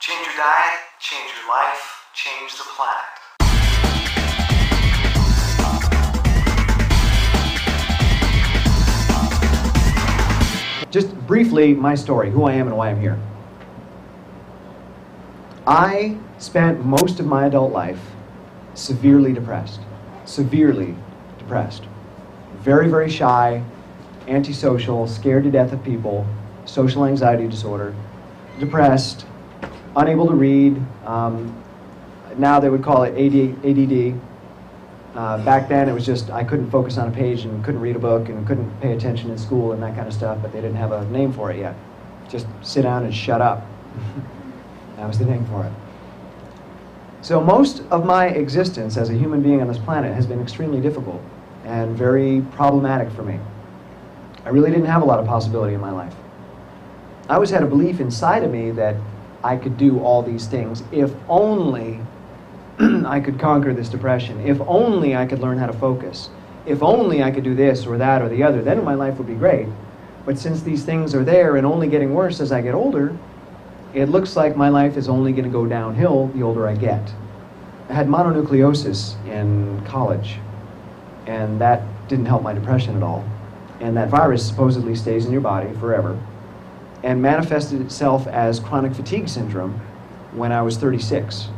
Change your diet, change your life, change the planet. Just briefly, my story, who I am and why I'm here. I spent most of my adult life severely depressed. Severely depressed. Very, very shy, antisocial, scared to death of people, social anxiety disorder, depressed, unable to read. Now they would call it ADD. Back then it was just I couldn't focus on a page and couldn't read a book and couldn't pay attention in school and that kind of stuff, but they didn't have a name for it yet. Just sit down and shut up. That was the name for it. So most of my existence as a human being on this planet has been extremely difficult and very problematic for me. I really didn't have a lot of possibility in my life. I always had a belief inside of me that I could do all these things if only I could conquer this depression, if only I could learn how to focus, if only I could do this or that or the other, then my life would be great. But since these things are there and only getting worse as I get older, it looks like my life is only going to go downhill the older I get. I had mononucleosis in college, and that didn't help my depression at all. And that virus supposedly stays in your body forever, and manifested itself as chronic fatigue syndrome when I was 36.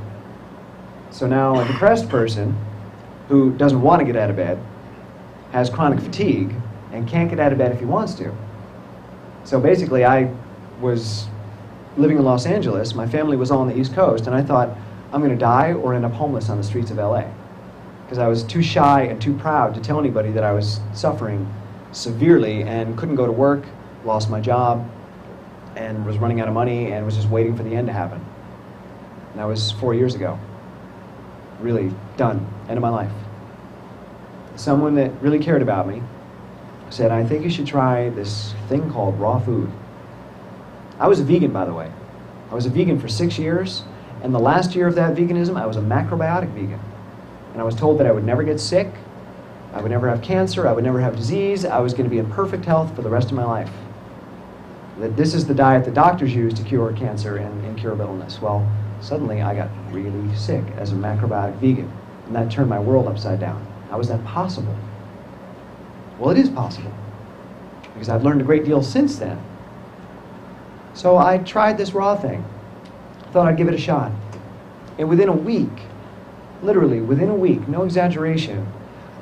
So now a depressed person who doesn't want to get out of bed has chronic fatigue and can't get out of bed if he wants to. So basically I was living in Los Angeles, my family was all on the East Coast, and I thought I'm going to die or end up homeless on the streets of LA. Because I was too shy and too proud to tell anybody that I was suffering severely and couldn't go to work, lost my job, and was running out of money and was just waiting for the end to happen. And that was 4 years ago. Really done, end of my life. Someone that really cared about me said, I think you should try this thing called raw food. I was a vegan, by the way. I was a vegan for 6 years, and the last year of that veganism, I was a macrobiotic vegan. And I was told that I would never get sick, I would never have cancer, I would never have disease, I was going to be in perfect health for the rest of my life. That this is the diet the doctors use to cure cancer and incurable illness. Well, suddenly I got really sick as a macrobiotic vegan, and that turned my world upside down. How is that possible? Well, it is possible, because I've learned a great deal since then. So I tried this raw thing. Thought I'd give it a shot. And within a week, literally within a week, no exaggeration,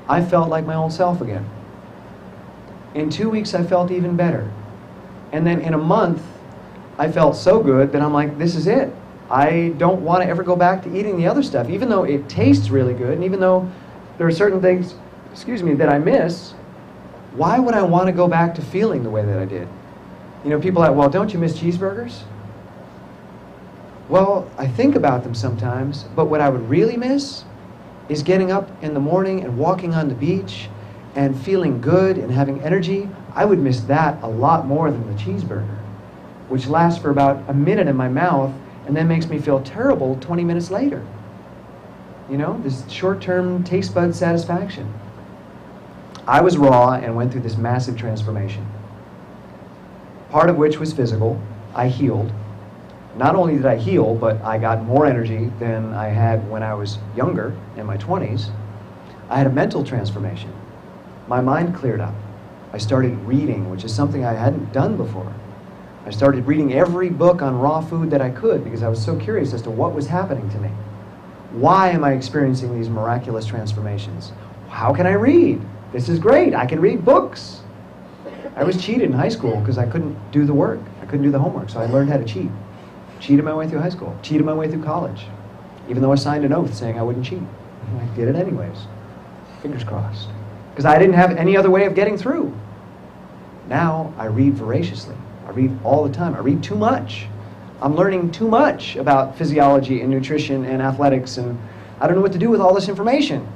I felt like my old self again. In 2 weeks, I felt even better. And then in a month, I felt so good that I'm like, this is it. I don't want to ever go back to eating the other stuff, even though it tastes really good, and even though there are certain things, that I miss. Why would I want to go back to feeling the way that I did? You know, people are like, well, don't you miss cheeseburgers? Well, I think about them sometimes, but what I would really miss is getting up in the morning and walking on the beach and feeling good and having energy. I would miss that a lot more than the cheeseburger, which lasts for about a minute in my mouth and then makes me feel terrible 20 minutes later. You know, this short-term taste bud satisfaction. I was raw and went through this massive transformation. Part of which was physical. I healed. Not only did I heal, but I got more energy than I had when I was younger, in my 20s. I had a mental transformation. My mind cleared up. I started reading, which is something I hadn't done before. I started reading every book on raw food that I could because I was so curious as to what was happening to me. Why am I experiencing these miraculous transformations? How can I read? This is great. I can read books. I was cheated in high school because I couldn't do the work. I couldn't do the homework, so I learned how to cheat. Cheated my way through high school. Cheated my way through college. Even though I signed an oath saying I wouldn't cheat. I did it anyways. Fingers crossed. Because I didn't have any other way of getting through. Now I read voraciously. I read all the time. I read too much. I'm learning too much about physiology and nutrition and athletics, and I don't know what to do with all this information.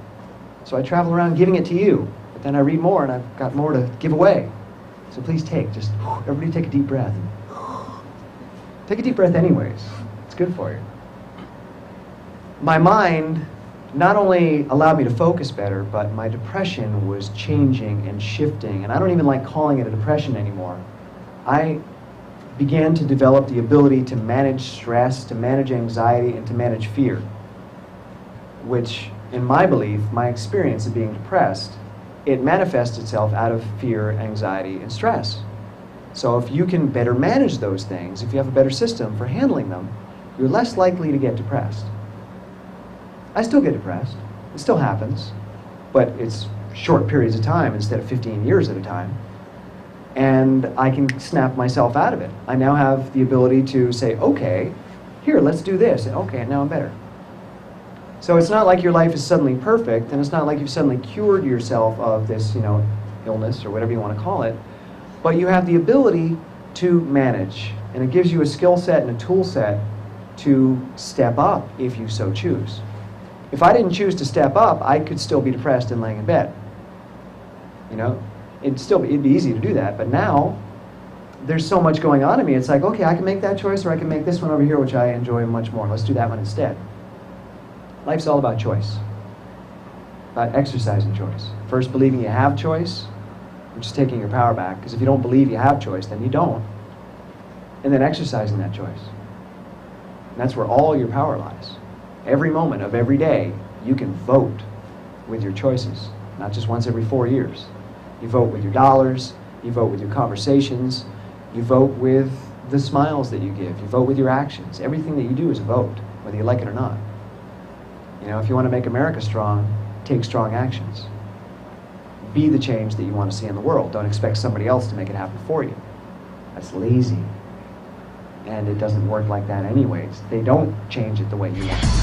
So I travel around giving it to you. But then I read more and I've got more to give away. So please everybody take a deep breath. Take a deep breath anyways. It's good for you. My mind not only allowed me to focus better, but my depression was changing and shifting. And I don't even like calling it a depression anymore. I began to develop the ability to manage stress, to manage anxiety, and to manage fear, which, in my belief, my experience of being depressed, it manifests itself out of fear, anxiety, and stress. So if you can better manage those things, if you have a better system for handling them, you're less likely to get depressed. I still get depressed. It still happens, but it's short periods of time instead of 15 years at a time. And I can snap myself out of it. I now have the ability to say, okay, here, let's do this. And okay, now I'm better. So it's not like your life is suddenly perfect, and it's not like you've suddenly cured yourself of this, illness or whatever you want to call it, but you have the ability to manage, and it gives you a skill set and a tool set to step up if you so choose. If I didn't choose to step up, I could still be depressed and laying in bed. It'd be easy to do that, but now there's so much going on in me. It's like, okay, I can make that choice, or I can make this one over here, which I enjoy much more. Let's do that one instead. Life's all about choice, about exercising choice. First, believing you have choice, which is taking your power back, because if you don't believe you have choice, then you don't. And then exercising that choice. And that's where all your power lies. Every moment of every day, you can vote with your choices, not just once every 4 years. You vote with your dollars, you vote with your conversations, you vote with the smiles that you give, you vote with your actions. Everything that you do is a vote, whether you like it or not. If you want to make America strong, take strong actions. Be the change that you want to see in the world. Don't expect somebody else to make it happen for you. That's lazy. And it doesn't work like that anyways. They don't change it the way you want.